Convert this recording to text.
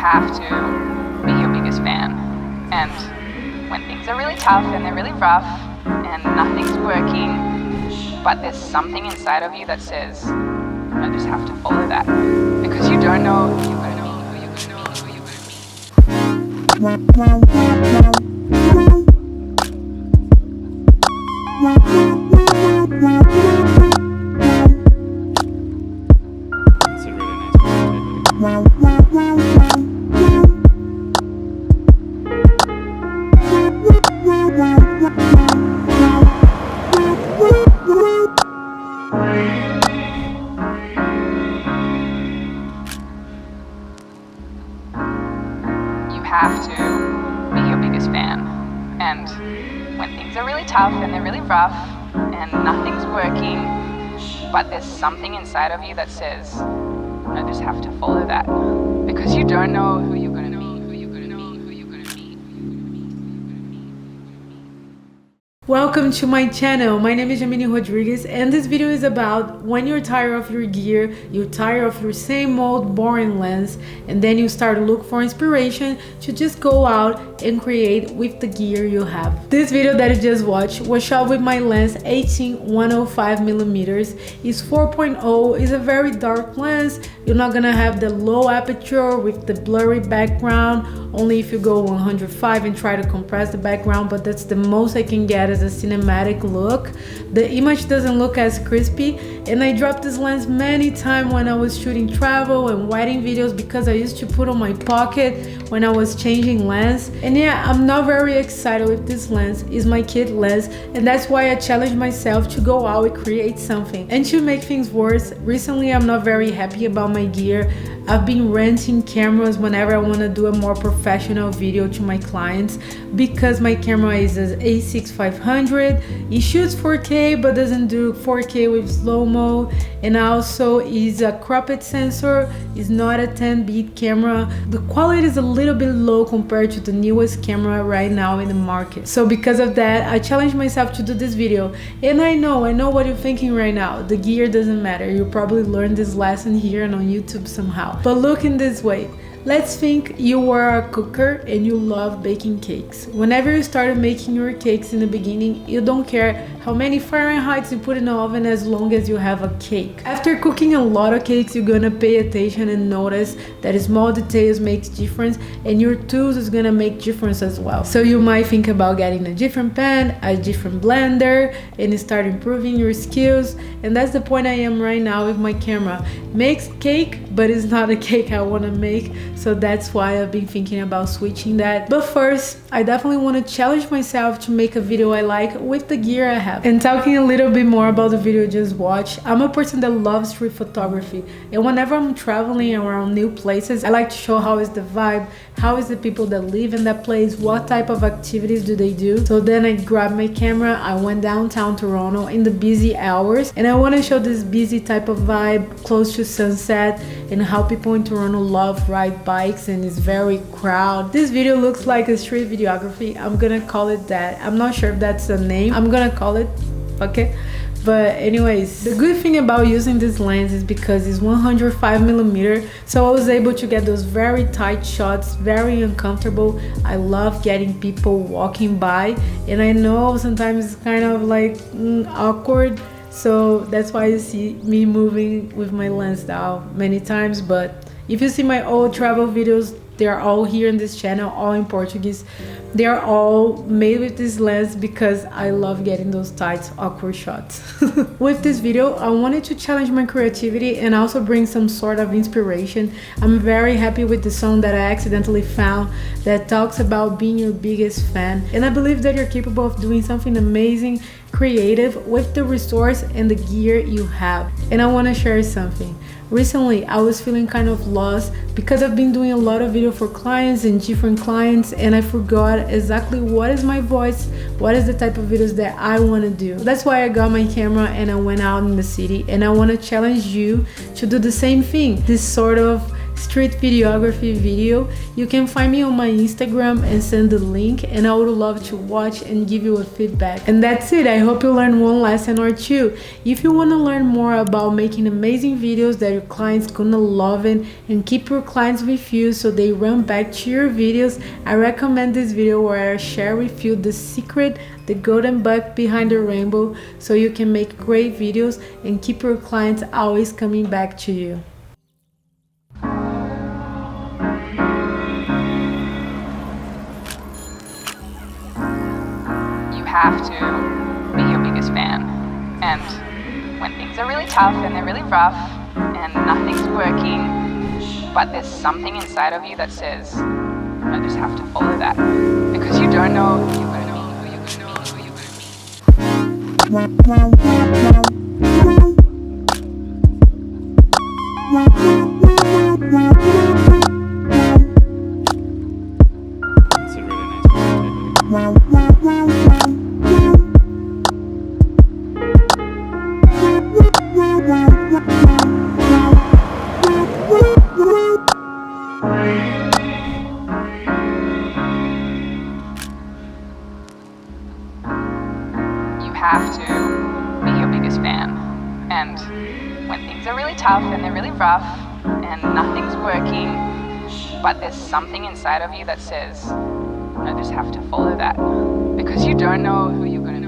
have to be your biggest fan. And when things are really tough and they're really rough and nothing's working, but there's something inside of you that says, I just have to follow that. Because you don't know who you're going to be, who you're going to be, who you're going to be. It's a really nice You have to be your biggest fan. And when things are really tough and they're really rough and nothing's working, but there's something inside of you that says, I just have to follow that. Because you don't know who you're going to be, who you're going to be, who you're going to be. Welcome to my channel. My name is Jamine Rodrigues, and this video is about when you're tired of your gear, you're tired of your same old boring lens, and then you start to look for inspiration to just go out and create with the gear you have. This video that you just watched was shot with my lens 18-105mm. It's 4.0, it's a very dark lens. You're not gonna have the low aperture with the blurry background, only if you go 105 and try to compress the background, but that's the most I can get as a cinematic look. The image doesn't look as crispy, and I dropped this lens many times when I was shooting travel and wedding videos because I used to put on my pocket when I was changing lens. And yeah, I'm not very excited with this lens. It's my kid lens, and that's why I challenged myself to go out and create something. And to make things worse, recently I'm not very happy about my gear. I've been renting cameras whenever I want to do a more professional video to my clients because my camera is an A6500. It shoots 4K but doesn't do 4K with slow-mo, and also is a cropped sensor. It's not a 10-bit camera. The quality is a little bit low compared to the newest camera right now in the market. So because of that, I challenged myself to do this video. And I know what you're thinking right now. The gear doesn't matter. You probably learned this lesson here and on YouTube somehow. But look in this way. Let's think you were a cooker and you love baking cakes. Whenever you started making your cakes in the beginning, you don't care how many Fahrenheit you put in the oven as long as you have a cake. After cooking a lot of cakes, you're gonna pay attention and notice that small details makes difference, and your tools is gonna make difference as well. So you might think about getting a different pan, a different blender, and start improving your skills. And that's the point I am right now with my camera. Makes cake, but it's not a cake I wanna make. So that's why I've been thinking about switching that. But first, I definitely want to challenge myself to make a video I like with the gear I have. And talking a little bit more about the video you just watched, I'm a person that loves street photography. And whenever I'm traveling around new places, I like to show how is the vibe, how is the people that live in that place, what type of activities do they do. So then I grabbed my camera, I went downtown Toronto in the busy hours, and I want to show this busy type of vibe close to sunset and how people in Toronto love ride bikes and it's very crowded. This video looks like a street videography. I'm gonna call it that. I'm not sure if that's the name. I'm gonna call it, okay? But anyways, the good thing about using this lens is because it's 105mm, so I was able to get those very tight shots, very uncomfortable. I love getting people walking by, and I know sometimes it's kind of like awkward, so that's why you see me moving with my lens down many times. But if you see my old travel videos, they're all here in this channel, all in Portuguese. They're all made with this lens because I love getting those tight, awkward shots. With this video, I wanted to challenge my creativity and also bring some sort of inspiration. I'm very happy with the song that I accidentally found that talks about being your biggest fan. And I believe that you're capable of doing something amazing, creative with the resource and the gear you have. And I want to share something. Recently, I was feeling kind of lost because I've been doing a lot of video for clients and different clients, and I forgot exactly what is my voice, what is the type of videos that I want to do. That's why I got my camera and I went out in the city, and I want to challenge you to do the same thing. This sort of street videography video, you can find me on my Instagram and send the link, and I would love to watch and give you a feedback. And that's it. I hope you learned one lesson or two. If you want to learn more about making amazing videos that your clients gonna love it and keep your clients with you so they run back to your videos, I recommend this video where I share with you the secret, the golden bug behind the rainbow, so you can make great videos and keep your clients always coming back to you. You have to be your biggest fan. And when things are really tough and they're really rough and nothing's working, but there's something inside of you that says, I just have to follow that. Because you don't know who you're gonna be, who you're gonna be, who you're gonna It's a really nice project. You have to be your biggest fan. And when things are really tough and they're really rough and nothing's working, but there's something inside of you that says, I just have to follow that. Because you don't know who you're gonna